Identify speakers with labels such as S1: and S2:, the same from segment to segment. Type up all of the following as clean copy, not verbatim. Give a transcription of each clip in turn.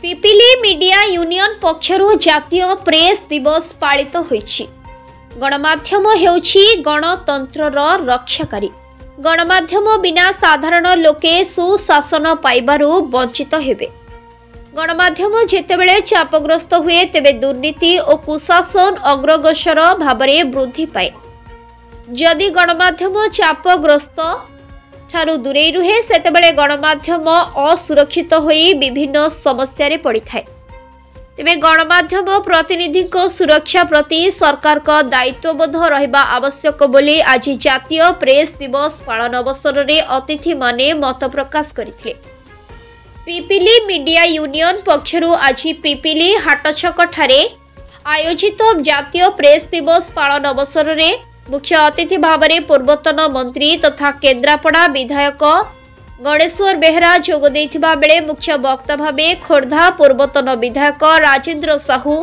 S1: Pipili media union पक्षरु जातीय press दिवस पालित होईछि। गणमाध्यम हेउछि गणतंत्रर रक्षाकारी। गणमाध्यम बिना साधारण लोके सुशासन पाइबारु वंचित हेबे। गणमाध्यम जेतेबेले चापग्रस्त हुए तेबे दुर्नीति और कुशासन अग्रगसर भावरे वृद्धि पाए। जदि गणमाध्यम चापग्रस्त ठारू दूरे रुहे सेतेबेले गणमाध्यम असुरक्षित होई विभिन्न समस्या रे पड़िथाय। तेबे गणमाध्यम प्रतिनिधि को सुरक्षा प्रति सरकार का दायित्वबोध रहिबा आवश्यक बोली आज जातीय प्रेस दिवस पालन अवसर रे अतिथि माने मत प्रकाश करथिले। पिपिली मीडिया यूनियन पक्षरु आज पिपिली हाटछक ठारे आयोजित जातीय प्रेस दिवस पालन अवसर रे मुख्य अतिथि भावरे पूर्वतन मंत्री तथा केन्द्रापड़ा विधायक गणेश्वर बेहरा जोग देथिबा बेले मुख्य वक्ता भावे खोर्धा पूर्वतन विधायक राजेंद्र साहू,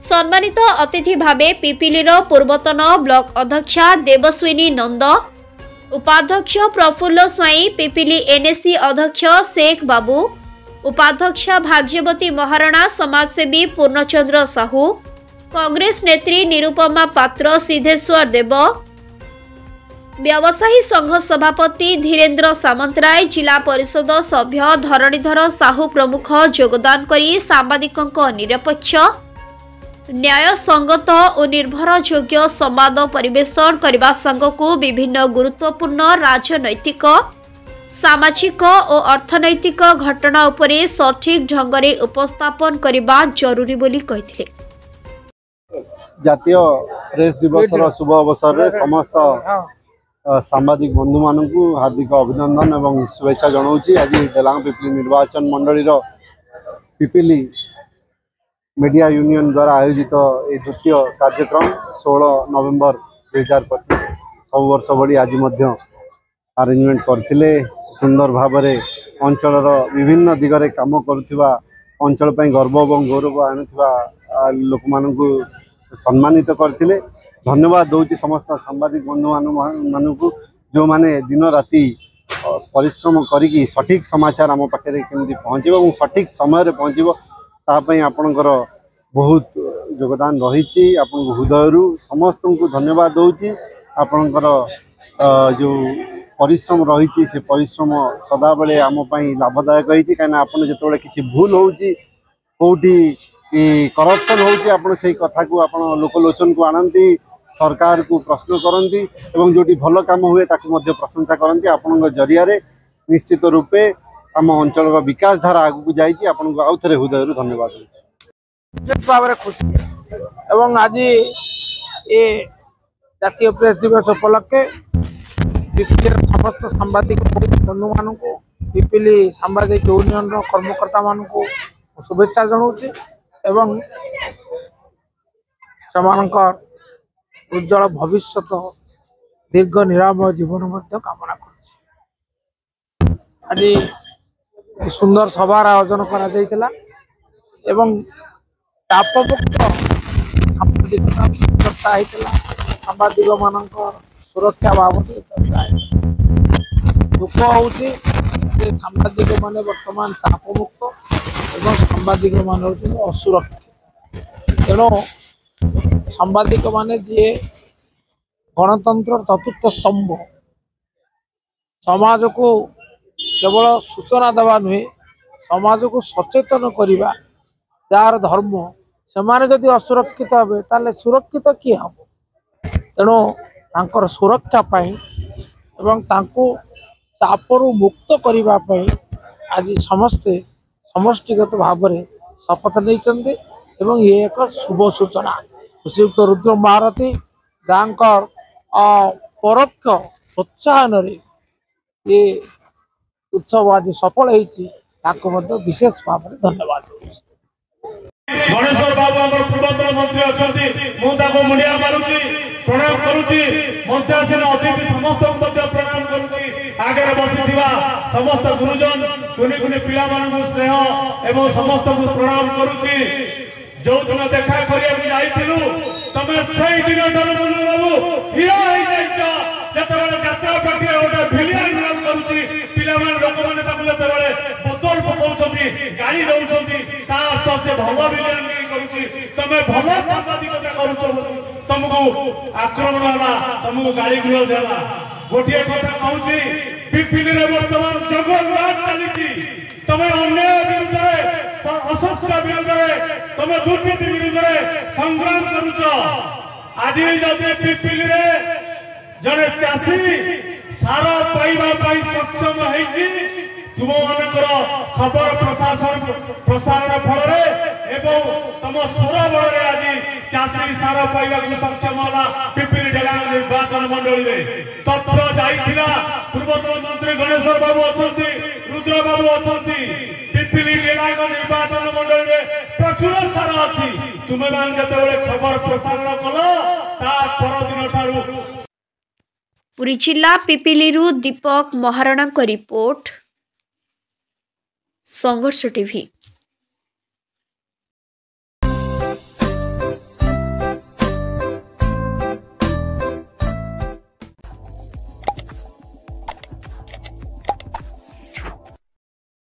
S1: सम्मानित अतिथि भावे पिपिलीर पूर्वतन ब्लॉक अध्यक्षा देवस्विनी नंद, उपाध्यक्ष प्रफुल्ल स्वाई, पिपिली एनएससी अध्यक्ष शेख बाबू, उपाध्यक्षा भाग्यवती महाराणा, समाजसेवी पूर्णचंद्र साहू, कांग्रेस नेत्री निरुपमा पात्र, सिद्धेश्वर देव, व्यवसायी संघ सभापति धीरेन्द्र सामंतराय, जिला परिषद सभ्य धरणीधर साहू प्रमुख योगदान करी सांबादिकों निरपेक्ष न्याय संगत और निर्भरयोग्य संवाद परिवेषण करने संघको विभिन्न गुरुत्वपूर्ण राजनैतिक सामाजिक और अर्थनैतिक घटना उपरे सठिक ढंगरे उपस्थापन करने जरूरी बोली कहिथिले।
S2: जातीय प्रेस दिवस शुभ अवसर में समस्त सांबादिक बंधु मानक हार्दिक अभिनंदन एवं शुभेच्छा जनाऊँगी। आज डेलांग पिपिली निर्वाचन मंडली पिपिली मीडिया यूनियन द्वारा आयोजित ये द्वितीय कार्यक्रम 16 नवेम्बर 2025 सब वर्ष भली आज अरेंजमेंट करथिले। सुंदर भावरे अंचल विभिन्न दिगरे काम करुवा अंचल गर्व और गौरव आणुवा लोक मानू सम्मानित करथिले। धन्यवाद दूची समस्त सांबादिक बंधु मानू जो माने दिन राति परिश्रम करी सठिक समाचार आम पाखे केमती पहुँचब और सठिक समय पहुँचब तापाई आपणकर बहुत योगदान रही। आपण हृदय समस्त को धन्यवाद दूची। आपणकर जो परिश्रम रही से परिश्रम सदा बेले आम लाभदायक होती कहीं आपन जो किसी भूल होउची कोठी करप्शन होउची आपण से कथा को आपण लोकलोचन को आनती सरकार को प्रश्न करती एवं जोटी भल काम हुए ताकू मध्य प्रशंसा करती। आपण जरिया निश्चित रूपे आम अंचल विकास धारा आगू जाइए। आपण को आउ थे हृदय धन्यवाद
S3: भाव खुशी एवं आज ये जातीय प्रेस दिवस उपलक्षे समस्त सांबादिक बंधु मान पिपिली सांबादिक यूनियन कर्मकर्ता मान शुभेच्छा जनाऊँगी एवं समानकर उज्जवल भविष्य दीर्घ निरामय जीवन कामना कर। आज सुंदर सभार आयोजन करा एवं चापमुक्त सांबादिक मान सुरक्षा बाबद दुख होउछि सांबादिक माने वर्तमान चापमुक्त एवं सांबादिक मान असुरक्षित। तेणु सांबादिक माने जे गणतंत्र चतुर्थ स्तंभ समाज को केवल सूचना देवा नुहे समाज को सचेतन करने जार धर्म से माने जदि असुरक्षित हे ताले सुरक्षित किए हम। तेणु तांकर सुरक्षा पाई एवं तांको चापरू मुक्त करबा पाई आज समस्ते समष्टिगत भाव में शपथ नहीं एवं ये एक शुभ सूचना। श्रीयुक्त रुद्र महारथी गाँकर परोक्ष प्रोत्साहन ये उत्सव आज सफल होती विशेष भाव में धन्यवाद।
S4: गणेश्वर बाबू आम पूर्वतन मंत्री अच्छा मुझे मुंडिया मारुची प्रणाम करुची मंचासीन अतिथि समस्त प्रणाम करुची आगे बसी समस्त गुरुजन कुनि कुनि पिला मानू स्नेह एवं समस्त को प्रणाम करुची। जो दिन देखा करू तमे से दिन बाबू हीरो जिते यात्रा पार्टी गोटे भिलियन रोल करुची पिला लोक मैंने बोतल पकाउछंती गाड़ी दौरान से भल विलियन करुची तमे भल सांबादिकता करूछ तुमको आक्रमण होला तुमको गाली गुलज होला गोटे कथा कहूची पिपिली रे वर्तमान जगन्नाथ चलीची तमे अन्याय विरुद्ध रे असत्य विरुद्ध रे तमे दुर्नीति विरुद्ध रे संग्राम करूछ आज जदि पिपिली रे जने चासी सारा पाइबा पाई सक्षम होईची तुम मानकर खबर प्रसारण फल एवं तुम स्वर बल आज चाषी सार पाइबा सक्षम होला पिपिली ढेलांग निर्वाचन मंडली में तथ्य जाइथिला पूर्वतन मंत्री गणेश्वर बाबू अछंती रुद्र बाबू अछंती पिपिली ढेलांग निर्वाचन मंडली में प्रचुर सार अछि तुमे मान जतेबेले खबर प्रसारण कल ता परदिन ठारू
S1: पुरी जिला पिपिलीरू दीपक महाराणा को रिपोर्ट संघर्ष टीवी।